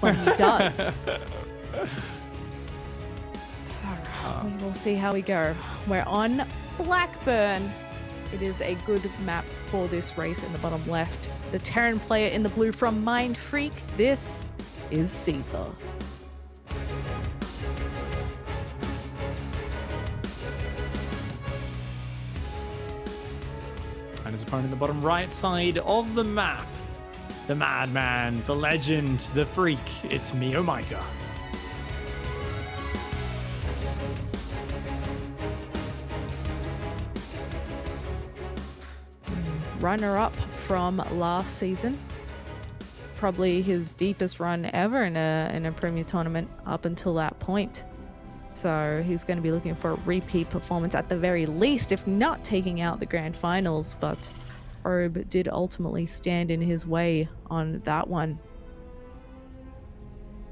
when he does. So we will see how we go. We're on Blackburn. It is a good map for this race in the bottom left. The Terran player in the blue from Mind Freak. This is Seither. And his opponent in the bottom right side of the map. The madman, the legend, the freak. It's MeomaikA. Runner-up from last season. Probably his deepest run ever in a Premier tournament up until that point. So he's going to be looking for a repeat performance at the very least, if not taking out the grand finals. But Probe did ultimately stand in his way on that one.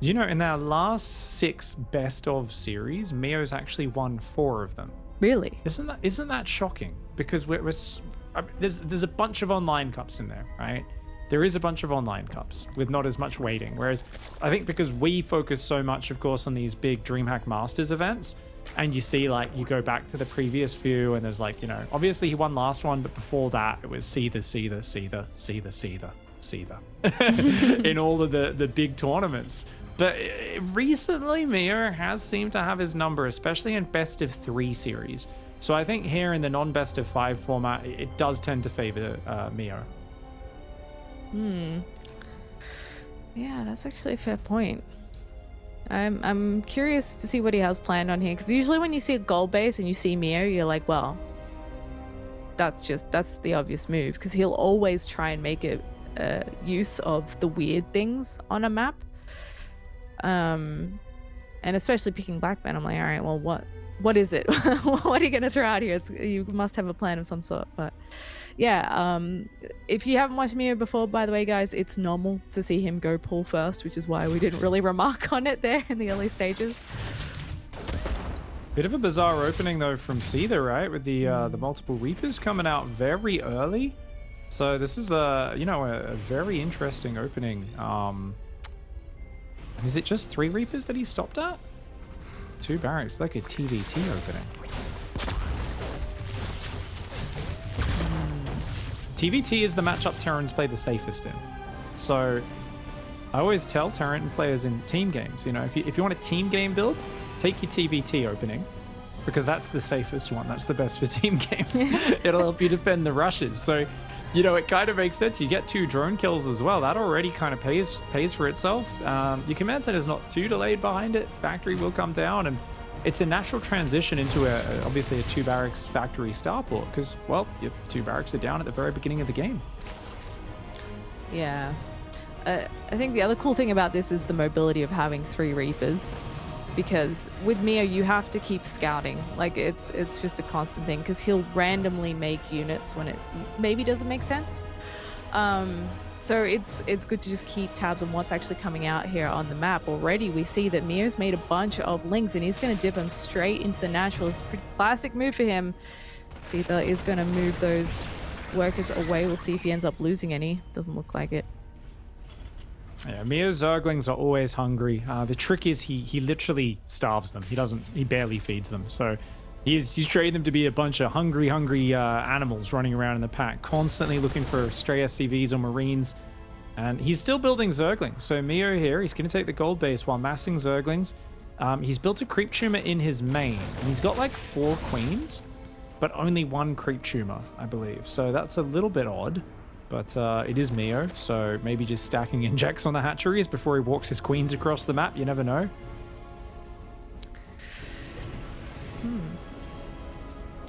You know, in our last 6 best of series, Meo's actually won 4 of them. Really? Isn't that shocking? Because there's a bunch of online cups in there, right? There is a bunch of online cups with not as much weighting. Whereas I think because we focus so much, of course, on these big DreamHack Masters events, and you see, like, you go back to the previous few, and there's, like, you know, obviously he won last one, but before that it was Seither in all of the big tournaments. But recently Meo has seemed to have his number, especially in best of 3 series. So I think here in the non-best of 5 format, it does tend to favor Meo. Yeah, that's actually a fair point. I'm curious to see what he has planned on here, because usually when you see a gold base and you see Meo, you're like, well, that's the obvious move, because he'll always try and make it use of the weird things on a map. And especially picking Blackburn, I'm like, all right, well, what is it? What are you going to throw out here? You must have a plan of some sort. But yeah, if you haven't watched Meo before, by the way, guys, it's normal to see him go pull first, which is why we didn't really remark on it there in the early stages. Bit of a bizarre opening though from Seither, right? With the multiple Reapers coming out very early. So this is a very interesting opening. Is it just 3 Reapers that he stopped at? 2 barracks, like a TVT opening. TVT is the matchup Terrans play the safest in. So I always tell Terran players in team games, you know, if you want a team game build, take your TVT opening, because that's the safest one. That's the best for team games. It'll help you defend the rushes. So, you know, it kind of makes sense. You get 2 drone kills as well. That already kind of pays for itself. Your command center is not too delayed behind it. Factory will come down, and it's a natural transition into obviously a 2 barracks factory starport, because, well, your 2 barracks are down at the very beginning of the game. Yeah. I think the other cool thing about this is the mobility of having 3 Reapers, because with Meo you have to keep scouting. Like, it's just a constant thing, because he'll randomly make units when it maybe doesn't make sense. So it's good to just keep tabs on what's actually coming out here on the map. Already we see that Meo's made a bunch of links, and he's going to dip them straight into the natural. It's a pretty classic move for him. Seither is going to move those workers away. We'll see if he ends up losing any. Doesn't look like it. Yeah, Meo's Zerglings are always hungry. The trick is he literally starves them. He barely feeds them. So he's trained them to be a bunch of hungry animals running around in the pack, constantly looking for stray SCVs or Marines. And he's still building Zerglings. So Meo here, he's going to take the gold base while massing Zerglings. He's built a creep tumor in his main, and he's got like 4 queens, but only 1 creep tumor, I believe. So that's a little bit odd. But it is Meo, so maybe just stacking injects on the hatcheries before he walks his queens across the map. You never know.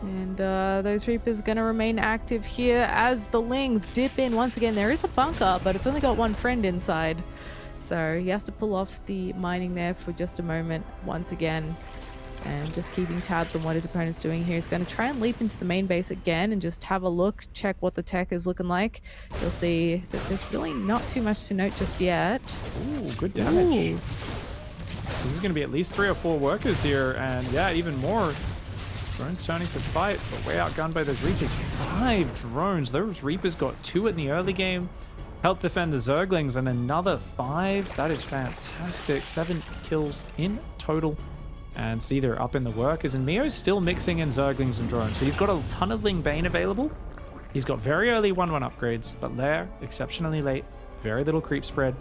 And those Reapers going to remain active here as the Lings dip in. Once again, there is a bunker, but it's only got 1 friend inside. So he has to pull off the mining there for just a moment once again. And just keeping tabs on what his opponent's doing here. He's going to try and leap into the main base again and just have a look, check what the tech is looking like. You'll see that there's really not too much to note just yet. Ooh, good damage. Ooh. This is going to be at least 3 or 4 workers here, and yeah, even more. Drones turning to fight, but way outgunned by those Reapers. 5 drones. Those Reapers got 2 in the early game. help defend the Zerglings, and another 5. That is fantastic. 7 kills in total. And Seither up in the workers, and Meo's still mixing in Zerglings and drones. So he's got a ton of Ling Bane available. He's got very early 1-1 upgrades, but Lair exceptionally late. Very little creep spread.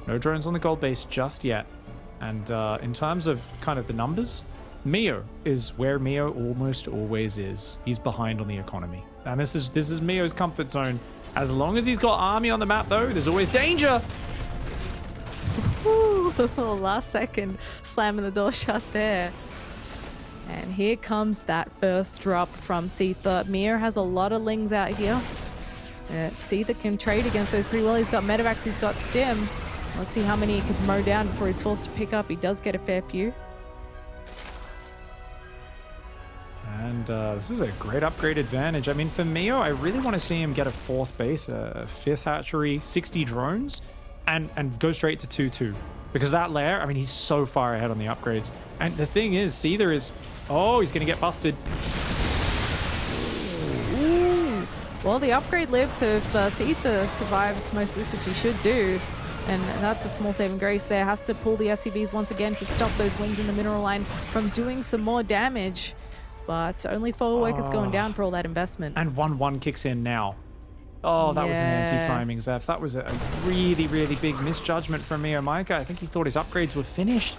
No drones on the gold base just yet. And in terms of kind of the numbers, Meo is where Meo almost always is. He's behind on the economy. And this is Meo's comfort zone. As long as he's got army on the map, though, there's always danger. Ooh, last second slamming the door shut there. And here comes that first drop from Seither. Meo has a lot of Lings out here. Seither can trade against those pretty well. He's got Medivacs, he's got Stim. Let's see how many he can mow down before he's forced to pick up. He does get a fair few. And this is a great upgrade advantage. I mean, for Meo, I really want to see him get a 4th base, a 5th hatchery, 60 drones, and go straight to 2-2. Because that lair, I mean, he's so far ahead on the upgrades. And the thing is, Seither is... Oh, he's going to get busted. Ooh. Well, the upgrade lives, so if Seither survives most of this, which he should do, and that's a small saving grace there, has to pull the SCVs once again to stop those Lings in the mineral line from doing some more damage. But only 4 workers going down for all that investment. And 1-1 kicks in now. Oh, that was an anti-timing Zeph. That was a really, really big misjudgment from MeomaikA. I think he thought his upgrades were finished.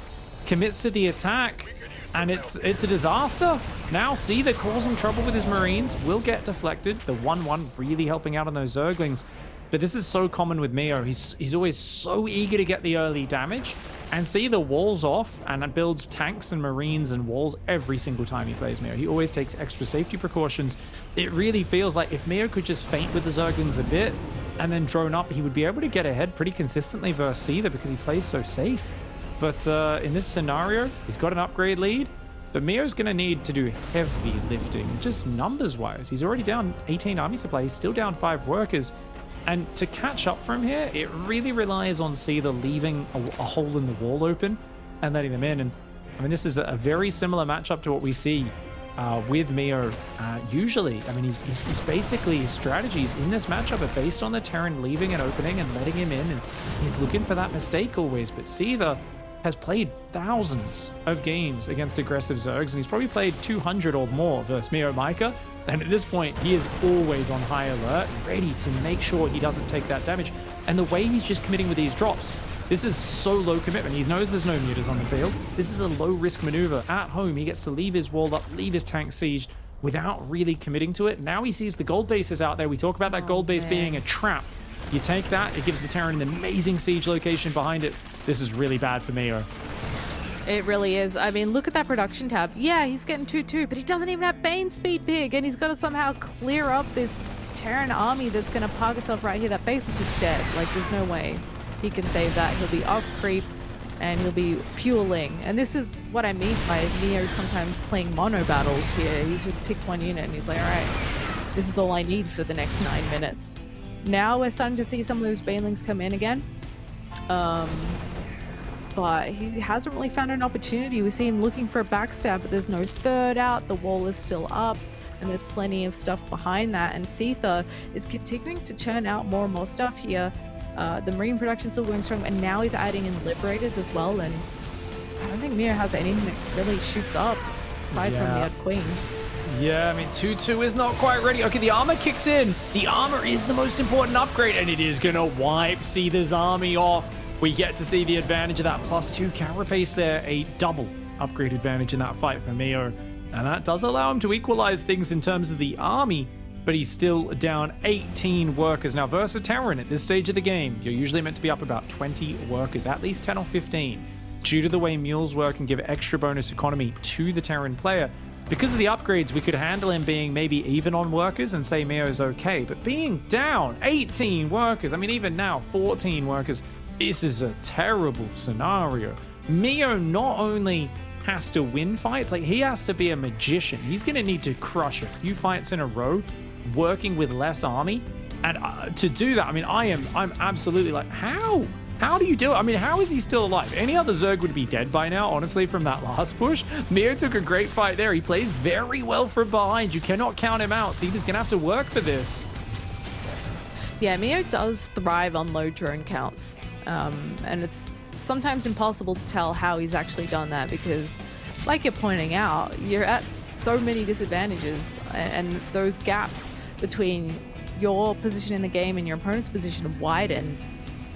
Commits to the attack, and it's a disaster. Now Seither causing trouble with his Marines. Will get deflected. The 1-1 really helping out on those Zerglings. But this is so common with Meo. He's always so eager to get the early damage. And Seither walls off and builds tanks and Marines and walls every single time he plays Meo. He always takes extra safety precautions. It really feels like if Meo could just feint with the Zerglings a bit and then drone up, he would be able to get ahead pretty consistently versus Seither because he plays so safe. But in this scenario, he's got an upgrade lead. But Meo's going to need to do heavy lifting, just numbers-wise. He's already down 18 army supply. He's still down 5 workers. And to catch up from here, it really relies on Seither leaving a hole in the wall open and letting them in. And I mean, this is a very similar matchup to what we see with Meo usually. I mean, he's basically, his strategies in this matchup are based on the Terran leaving and opening and letting him in. And he's looking for that mistake always. But Seither has played thousands of games against aggressive Zergs, and he's probably played 200 or more versus MeomaikA. And at this point, he is always on high alert, ready to make sure he doesn't take that damage. And the way he's just committing with these drops, this is so low commitment. He knows there's no mutas on the field. This is a low-risk maneuver. At home, he gets to leave his wall up, leave his tank sieged without really committing to it. Now he sees the gold bases out there. We talk about that gold base being a trap. You take that, it gives the Terran an amazing siege location behind it. This is really bad for Meo. It really is. I mean, look at that production tab. Yeah, he's getting 2-2, but he doesn't even have Bane speed big, and he's got to somehow clear up this Terran army that's going to park itself right here. That base is just dead. Like, there's no way he can save that. He'll be off creep, and he'll be pure Ling. And this is what I mean by Meo sometimes playing mono battles here. He's just picked one unit, and he's like, all right, this is all I need for the next 9 minutes. Now we're starting to see some of those Banelings come in again. But he hasn't really found an opportunity. We see him looking for a backstab, but there's no third out. The wall is still up, and there's plenty of stuff behind that. And Seither is continuing to churn out more and more stuff here. The Marine production is still going strong, and now he's adding in Liberators as well. And I don't think Meo has anything that really shoots up, aside from the Red Queen. Yeah, I mean, 2-2 is not quite ready. Okay, the armor kicks in. The armor is the most important upgrade, and it is going to wipe Seither's army off. We get to see the advantage of that +2 carapace there, a double upgrade advantage in that fight for Meo. And that does allow him to equalize things in terms of the army, but he's still down 18 workers. Now, versus Terran at this stage of the game, you're usually meant to be up about 20 workers, at least 10 or 15. Due to the way mules work and give extra bonus economy to the Terran player, because of the upgrades, we could handle him being maybe even on workers and say Meo's okay, but being down 18 workers, I mean, even now, 14 workers, this is a terrible scenario. Meo not only has to win fights, like, he has to be a magician. He's going to need to crush a few fights in a row, working with less army. And to do that, I mean, I'm absolutely like, how? How do you do it? I mean, how is he still alive? Any other Zerg would be dead by now, honestly, from that last push. Meo took a great fight there. He plays very well from behind. You cannot count him out. Seither's going to have to work for this. Yeah, Mio does thrive on low drone counts, and it's sometimes impossible to tell how he's actually done that because, like you're pointing out, you're at so many disadvantages, and those gaps between your position in the game and your opponent's position widen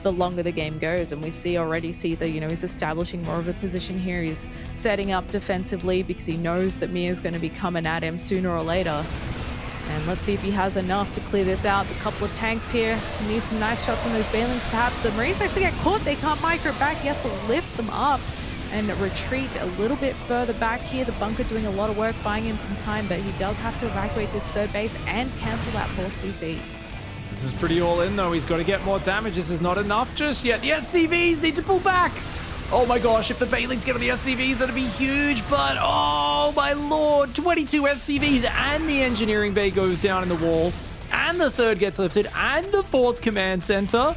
the longer the game goes. And we see already Seither, you know, he's establishing more of a position here. He's setting up defensively because he knows that Mio's going to be coming at him sooner or later. And let's see if he has enough to clear this out. A couple of tanks here. He needs some nice shots on those Banelings. Perhaps the Marines actually get caught. They can't micro it back. He has to lift them up and retreat a little bit further back here. The bunker doing a lot of work, buying him some time, but he does have to evacuate this third base and cancel that fourth CC. This is pretty all in, though. He's got to get more damage. This is not enough just yet. The SCVs need to pull back. Oh my gosh, if the Banelings get on the SCVs, that'd be huge. But oh my lord, 22 SCVs and the engineering bay goes down in the wall. And the third gets lifted. And the fourth command center.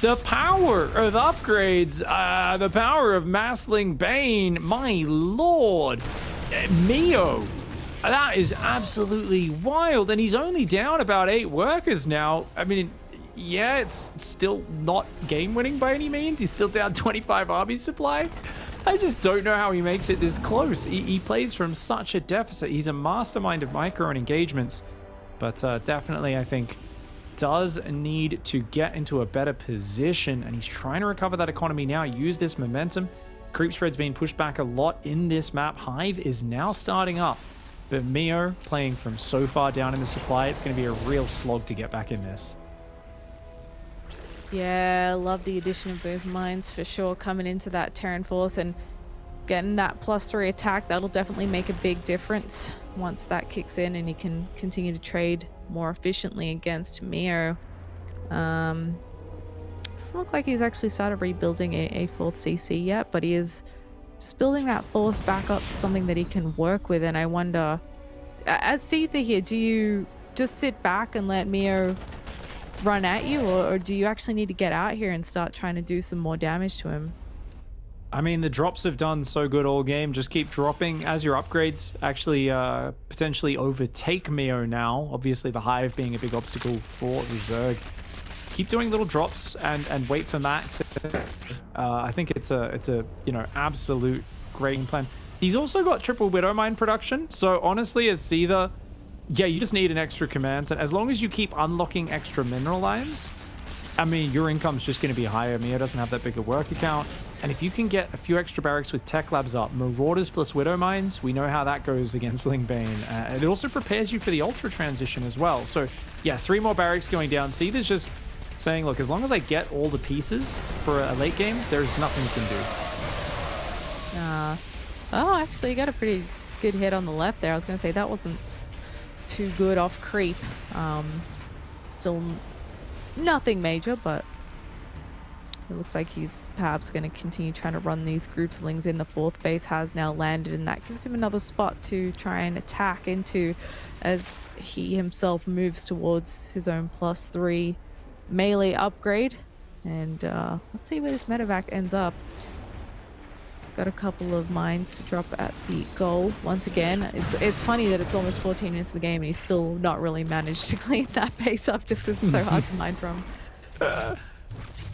The power of upgrades. The power of Massling Bane. My lord. Mio. That is absolutely wild, and he's only down about 8 workers now. I mean, yeah, it's still not game-winning by any means. He's still down 25 army supply. I just don't know how he makes it this close. He plays from such a deficit. He's a mastermind of micro and engagements, but definitely, I think, does need to get into a better position, and he's trying to recover that economy now, use this momentum. Creep spread's being pushed back a lot in this map. Hive is now starting up. But Mio playing from so far down in the supply, it's going to be a real slog to get back in this. Yeah, love the addition of those mines for sure coming into that Terran force and getting that +3 attack. That'll definitely make a big difference once that kicks in and he can continue to trade more efficiently against Mio. Doesn't look like he's actually started rebuilding a fourth CC yet, but he is just building that force back up to something that he can work with. And I wonder, as Seither here, do you just sit back and let Mio run at you, or do you actually need to get out here and start trying to do some more damage to him? I mean, the drops have done so good all game. Just keep dropping as your upgrades actually potentially overtake Mio now. Obviously, the Hive being a big obstacle for the Zerg. Keep doing little drops and wait for max. I think it's a you know, absolute great plan. He's also got triple Widow Mine production. So honestly, as Seither, yeah, you just need an extra command. And as long as you keep unlocking extra mineral items, I mean, your income's just going to be higher. Mio doesn't have that big a work account. And if you can get a few extra barracks with tech labs up, Marauders plus Widow Mines, we know how that goes against Lingbane. It also prepares you for the Ultra transition as well. So yeah, 3 more barracks going down. Seither's just saying, look, as long as I get all the pieces for a late game, there's nothing you can do. Oh, actually, you got a pretty good hit on the left there. I was going to say that wasn't too good off creep. Still nothing major, but it looks like he's perhaps going to continue trying to run these groupslings in. The fourth base has now landed, and that gives him another spot to try and attack into as he himself moves towards his own +3 melee upgrade. And let's see where this medevac ends up. Got a couple of mines to drop at the goal. Once again, it's funny that it's almost 14 minutes of the game and he's still not really managed to clean that base up just because it's so hard to mine from.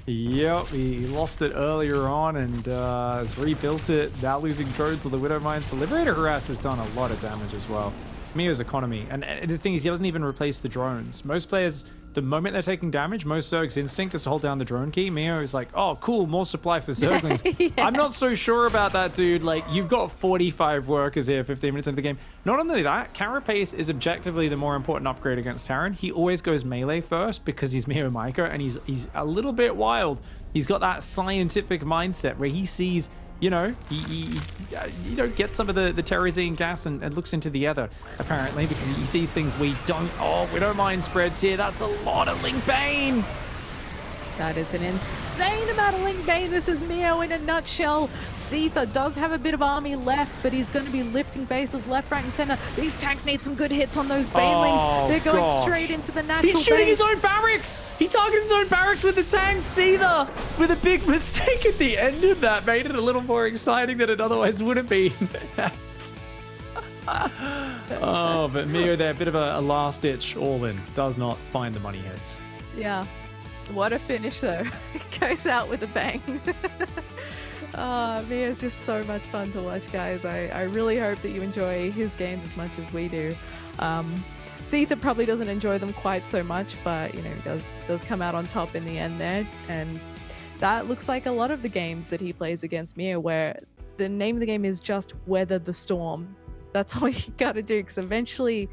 Yep, he lost it earlier on and has rebuilt it. Now losing drones to the Widow Mines. The Liberator Harass has done a lot of damage as well. Mio's economy. And the thing is, he doesn't even replace the drones. Most players, the moment they're taking damage, most Zerg's instinct is to hold down the drone key. Mio is like, oh, cool, more supply for Zerglings. Yeah. I'm not so sure about that, dude. Like, you've got 45 workers here 15 minutes into the game. Not only that, Carapace is objectively the more important upgrade against Terran. He always goes melee first because he's MeomaikA and he's a little bit wild. He's got that scientific mindset where he sees, you know, he gets some of the terrazine gas and looks into the other, apparently, because he sees things we don't. Oh, we don't mind spreads here. That's a lot of Lingbane. That is an insane amount of Lingbane. This is Mio in a nutshell. Seither does have a bit of army left, but he's going to be lifting bases left, right, and center. These tanks need some good hits on those Banelings. Oh, they're going straight into the natural He's shooting base. his own barracks. He targeted his own barracks with the tanks. Seither, with a big mistake at the end of that, made it a little more exciting than it otherwise would have been. Oh, but Mio there, a bit of a last-ditch all-in. Does not find the money heads. Yeah. What a finish, though. Goes out with a bang. Mia's just so much fun to watch, guys. I really hope that you enjoy his games as much as we do. Seither probably doesn't enjoy them quite so much, but you know, does come out on top in the end there. And that looks like a lot of the games that he plays against Mia, where the name of the game is just weather the storm. That's all you gotta do, because eventually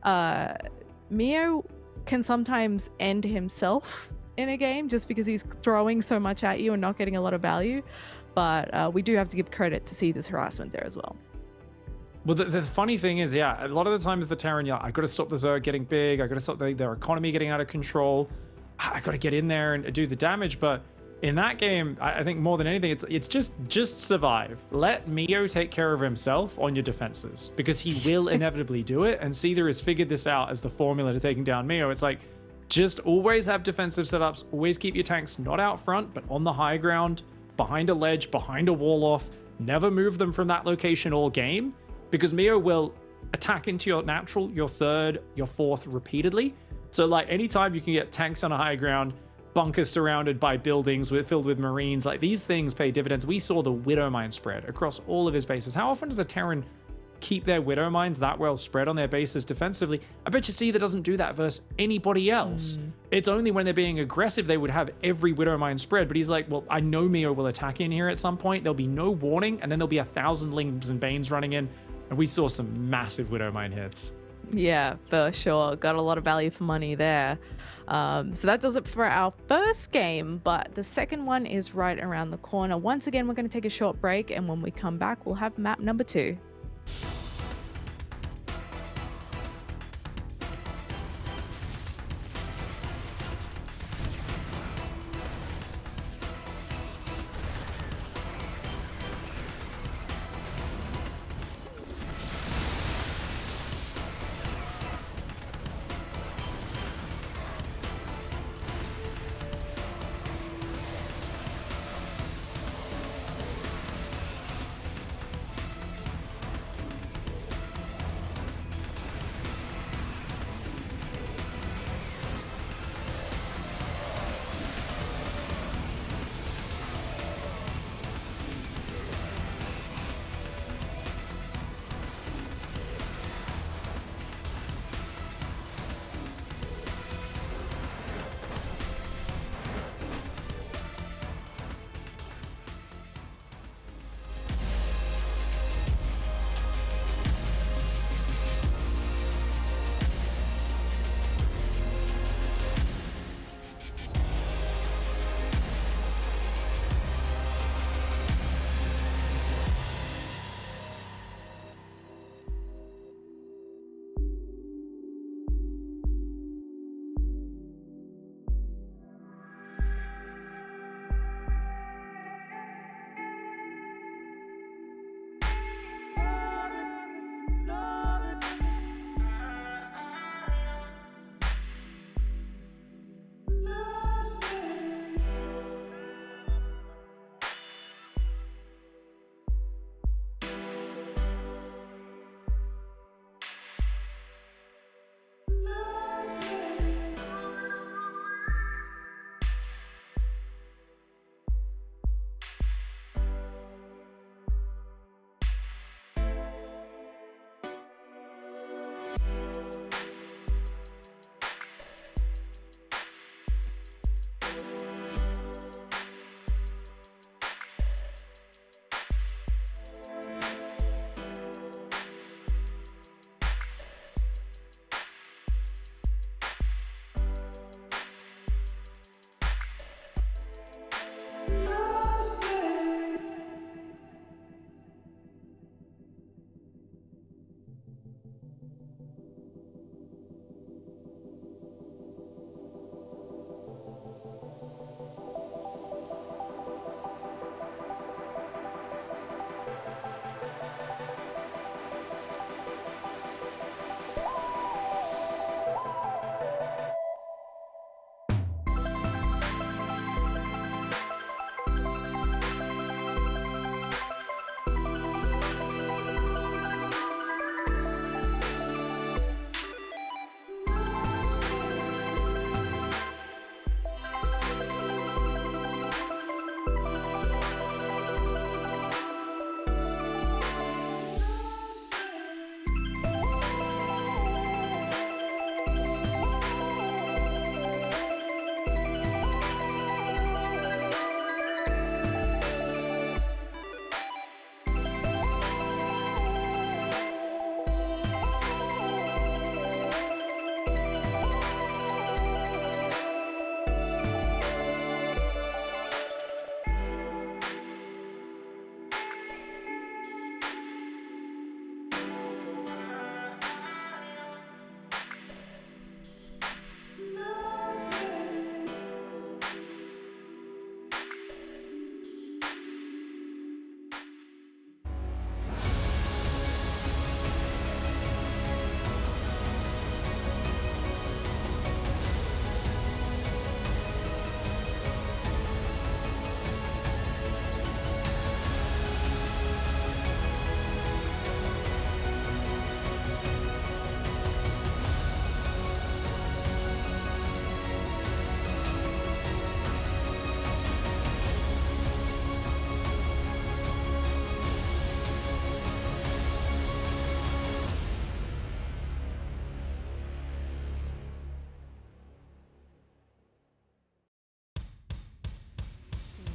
Mia can sometimes end himself in a game just because he's throwing so much at you and not getting a lot of value. But we do have to give credit to see this harassment there as well. Well, the funny thing is, yeah, a lot of the times the Terran, yeah, I got to stop the Zerg getting big. I got to stop their economy getting out of control. I got to get in there and do the damage. But in that game, I think more than anything, it's just survive. Let Mio take care of himself on your defenses, because he will inevitably do it. And Seither has figured this out as the formula to taking down Mio. It's like, just always have defensive setups. Always keep your tanks not out front, but on the high ground, behind a ledge, behind a wall off. Never move them from that location all game, because Mio will attack into your natural, your third, your fourth repeatedly. So like anytime you can get tanks on a high ground, bunkers surrounded by buildings filled with Marines, like these things pay dividends. We saw the Widow Mine spread across all of his bases. How often does a Terran keep their Widow Mines that well spread on their bases defensively? I bet you Seither doesn't do that versus anybody else. It's only when they're being aggressive they would have every Widow Mine spread, but he's like, well, I know Mio will attack in here at some point. There'll be no warning, and then there'll be 1,000 Lings and Banes running in. And we saw some massive Widow Mine hits. Yeah, for sure. Got a lot of value for money there. So that does it for our first game, but the second one is right around the corner. Once again, we're going to take a short break, and when we come back, we'll have map number 2.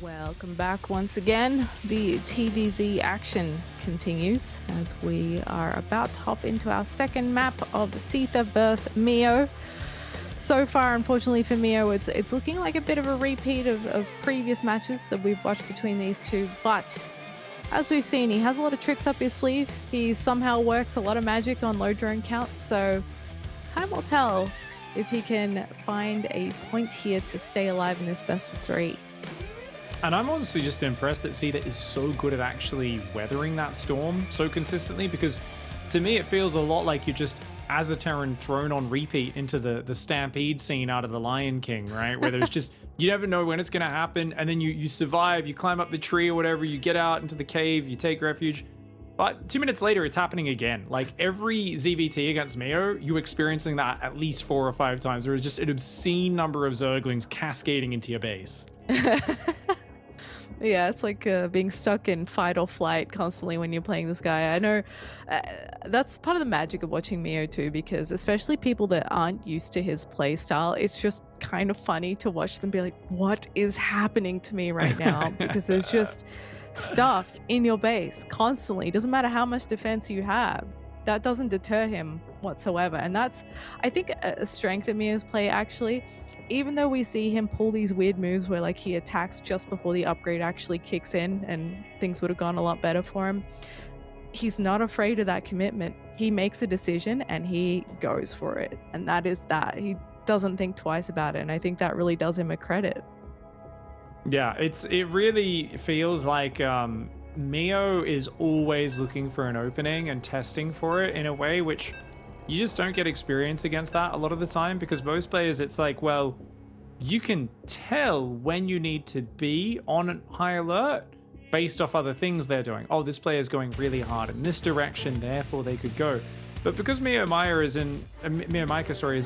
Welcome back once again. The TVZ action continues as we are about to hop into our second map of Seither vs Meo. So far, unfortunately for Meo, it's looking like a bit of a repeat of previous matches that we've watched between these two, but as we've seen, he has a lot of tricks up his sleeve. He somehow works a lot of magic on low drone counts, so time will tell if he can find a point here to stay alive in this best of 3. And I'm honestly just impressed that Seither is so good at actually weathering that storm so consistently, because to me it feels a lot like you're just as a Terran thrown on repeat into the stampede scene out of The Lion King, right? Where there's just, you never know when it's going to happen, and then you survive, you climb up the tree or whatever, you get out into the cave, you take refuge. But 2 minutes later, it's happening again. Like every ZVT against Meo, you're experiencing that at least 4 or 5 times. There is just an obscene number of Zerglings cascading into your base. Yeah, it's like being stuck in fight or flight constantly when you're playing this guy. I know that's part of the magic of watching Meo too, because especially people that aren't used to his play style, it's just kind of funny to watch them be like, what is happening to me right now? Because there's just stuff in your base constantly. It doesn't matter how much defense you have. That doesn't deter him whatsoever. And that's, I think, a strength of Meo's play actually. Even though we see him pull these weird moves where like he attacks just before the upgrade actually kicks in and things would have gone a lot better for him, he's not afraid of that commitment. He makes a decision and he goes for it. And that is that. He doesn't think twice about it. And I think that really does him a credit. Yeah, it really feels like Meo is always looking for an opening and testing for it in a way which you just don't get experience against that a lot of the time, because most players, it's like, well, you can tell when you need to be on high alert based off other things they're doing. Oh, this player is going really hard in this direction, therefore they could go. But because MeomaikA is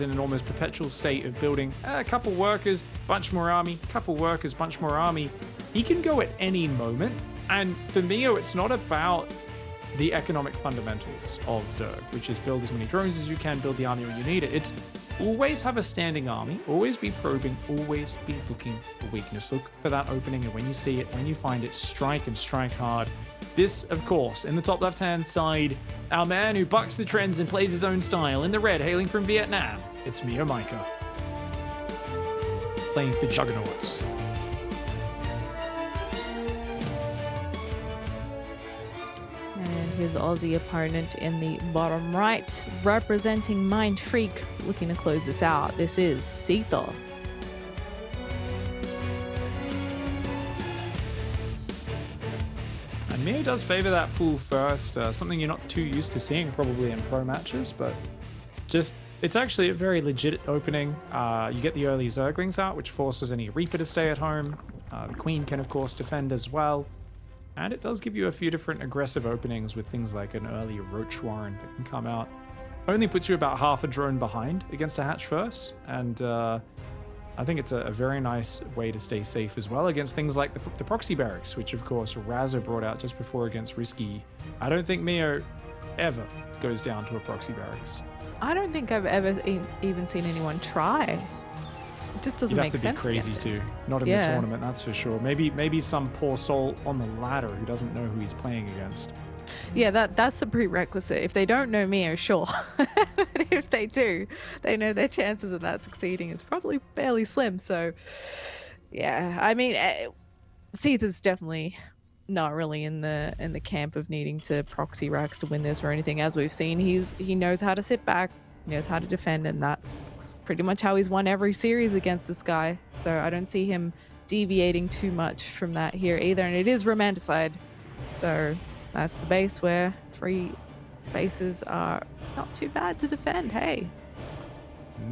in an almost perpetual state of building a couple workers, bunch more army, couple workers, bunch more army, he can go at any moment. And for Meo, it's not about the economic fundamentals of Zerg, which is build as many drones as you can, build the army when you need it. It's always have a standing army, always be probing, always be looking for weakness. Look for that opening, and when you see it, when you find it, strike and strike hard. This, of course, in the top left-hand side, our man who bucks the trends and plays his own style in the red, hailing from Vietnam, it's MeomaikA. Playing for Juggernauts. His Aussie opponent in the bottom right, representing Mind Freak, looking to close this out. This is Seither. And Meo does favor that pool first, something you're not too used to seeing probably in pro matches, but just, it's actually a very legit opening. You get the early Zerglings out, which forces any Reaper to stay at home. The Queen can, of course, defend as well. And it does give you a few different aggressive openings with things like an early Roach Warren that can come out. Only puts you about half a drone behind against a hatch first, and I think it's a very nice way to stay safe as well against things like the proxy barracks, which of course Razzo brought out just before against Risky. I don't think Meo ever goes down to a proxy barracks. I don't think I've ever even seen anyone try. It just doesn't make sense. You'd have to be crazy too. Not in the tournament, that's for sure. Maybe some poor soul on the ladder who doesn't know who he's playing against. Yeah, that's the prerequisite. If they don't know Meo, sure. But if they do, they know their chances of that succeeding is probably fairly slim. So, yeah, I mean, Seither's definitely not really in the camp of needing to proxy racks to win this or anything. As we've seen, he knows how to sit back, he knows how to defend, and that's pretty much how he's won every series against this guy. So I don't see him deviating too much from that here either. And it is Romanticide. So that's the base where 3 bases are not too bad to defend. Hey.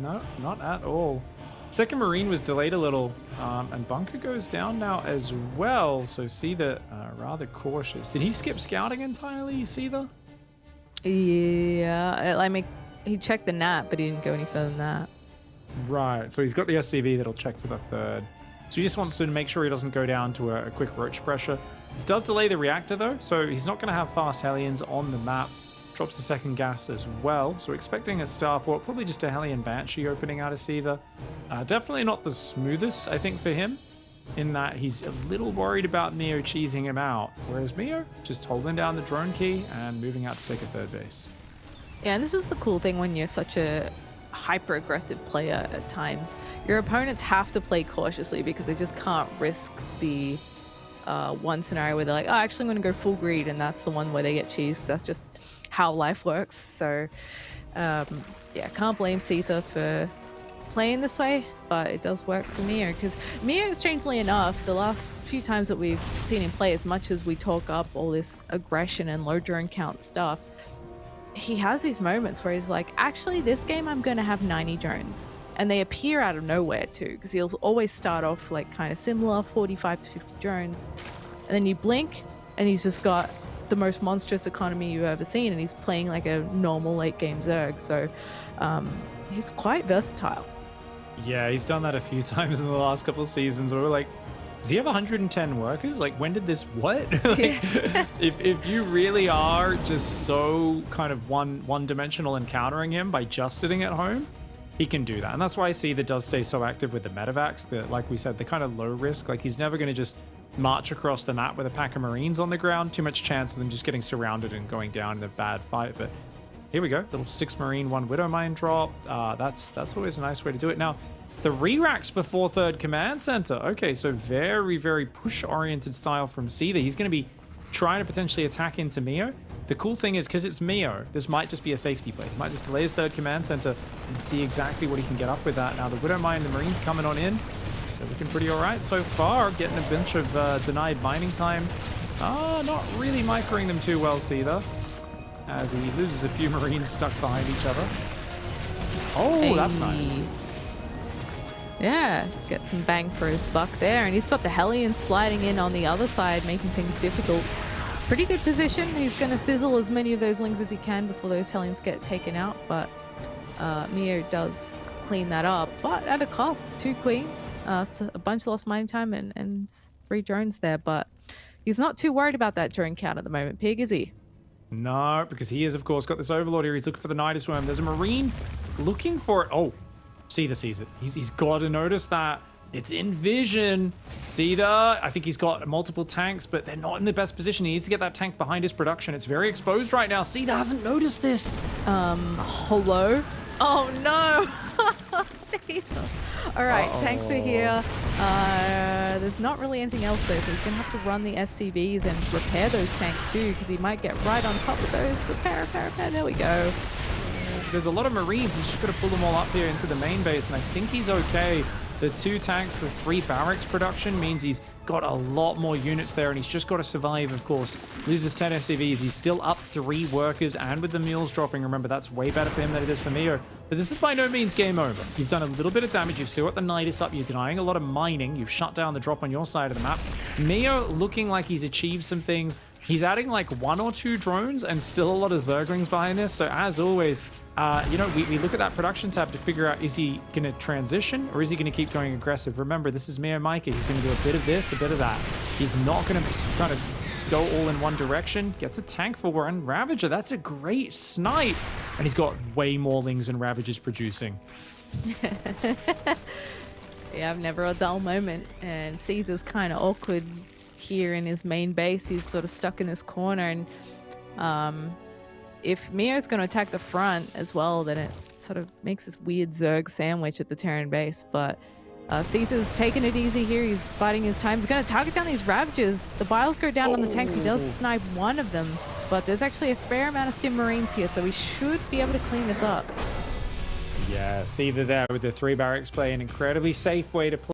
No, not at all. Second Marine was delayed a little, and Bunker goes down now as well. So Seither rather cautious. Did he skip scouting entirely, Seither? Yeah, I mean, he checked the nat, but he didn't go any further than that. Right, so he's got the SCV that'll check for the third. So he just wants to make sure he doesn't go down to a quick roach pressure. This does delay the reactor though, so he's not going to have fast Hellions on the map. Drops the second gas as well, so expecting a starport, probably just a Hellion Banshee opening out of Seither. Definitely not the smoothest, I think, for him. in that he's a little worried about Meo cheesing him out, whereas Meo just holding down the drone key and moving out to take a third base. Yeah, and this is the cool thing when you're such a hyper aggressive player at times. Your opponents have to play cautiously because they just can't risk the one scenario where they're like, oh, actually I'm going to go full greed, and that's the one where they get cheese, 'cause that's just how life works. So yeah, can't blame Seither for playing this way, but it does work for Meo, because Meo, strangely enough, the last few times that we've seen him play, as much as we talk up all this aggression and low drone count stuff, he has these moments where he's like, actually this game I'm going to have 90 drones, and they appear out of nowhere too, because he'll always start off like kind of similar 45 to 50 drones, and then you blink and he's just got the most monstrous economy you've ever seen, and he's playing like a normal late game Zerg. So he's quite versatile. Yeah, he's done that a few times in the last couple of seasons where we're like, does he have 110 workers? Like, when did this, what? Like, if you really are just so kind of one-dimensional in countering him by just sitting at home, he can do that. And that's why I see that does stay so active with the medevacs, that, like we said, the kind of low risk. Like, he's never going to just march across the map with a pack of Marines on the ground. Too much chance of them just getting surrounded and going down in a bad fight. But here we go, little 6 Marine, 1 Widow Mine drop. That's always a nice way to do it. Now, the re-racks before 3rd Command Center. Okay, so very, very push-oriented style from Seither. He's going to be trying to potentially attack into Meo. The cool thing is, because it's Meo, this might just be a safety play. He might just delay his 3rd Command Center and see exactly what he can get up with that. Now, the Widow Mine and the Marines coming on in. They're looking pretty all right so far, getting a bunch of denied mining time. Not really microing them too well, Seither, as he loses a few Marines stuck behind each other. Oh, hey, that's nice. Yeah, get some bang for his buck there. And he's got the Hellions sliding in on the other side, making things difficult. Pretty good position. He's going to sizzle as many of those lings as he can before those Hellions get taken out. But Meo does clean that up, but at a cost. 2 queens, so a bunch of lost mining time, and 3 drones there. But he's not too worried about that drone count at the moment, Pig, is he? No, because he has, of course, got this Overlord here. He's looking for the Nidus Worm. There's a Marine looking for it. Oh, Seither sees it. He's got to notice that. It's in vision. Seither, I think he's got multiple tanks, but they're not in the best position. He needs to get that tank behind his production. It's very exposed right now. Seither hasn't noticed this. Hello? Oh, no. Seither. All right, tanks are here. There's not really anything else though, so he's going to have to run the SCVs and repair those tanks too, because he might get right on top of those. Repair. There we go. There's a lot of Marines. He's just got to pull them all up here into the main base, and I think he's okay. The 2 tanks, the 3 barracks production means he's got a lot more units there, and he's just got to survive, of course. Loses 10 SCVs. He's still up 3 workers, and with the mules dropping, remember, that's way better for him than it is for Meo. But this is by no means game over. You've done a little bit of damage. You've still got the Nidus up. You're denying a lot of mining. You've shut down the drop on your side of the map. Meo looking like he's achieved some things. He's adding like 1 or 2 drones and still a lot of Zerglings behind this. So as always, you know, we look at that production tab to figure out, is he going to transition or is he going to keep going aggressive? Remember, this is MeomaikA. He's going to do a bit of this, a bit of that. He's not going to kind of go all in one direction. Gets a tank for one Ravager. That's a great snipe. And he's got way more Lings and Ravagers producing. Yeah, never a dull moment. And Seither's kind of awkward here in his main base. He's sort of stuck in this corner, and if Meo's going to attack the front as well, then it sort of makes this weird Zerg sandwich at the Terran base. But Seither's taking it easy here. He's biding his time. He's going to target down these Ravagers. The Biles go down on the tanks. He does snipe one of them, but there's actually a fair amount of Stim Marines here, so we should be able to clean this up. Yeah, Seither there with the 3 barracks play, an incredibly safe way to play.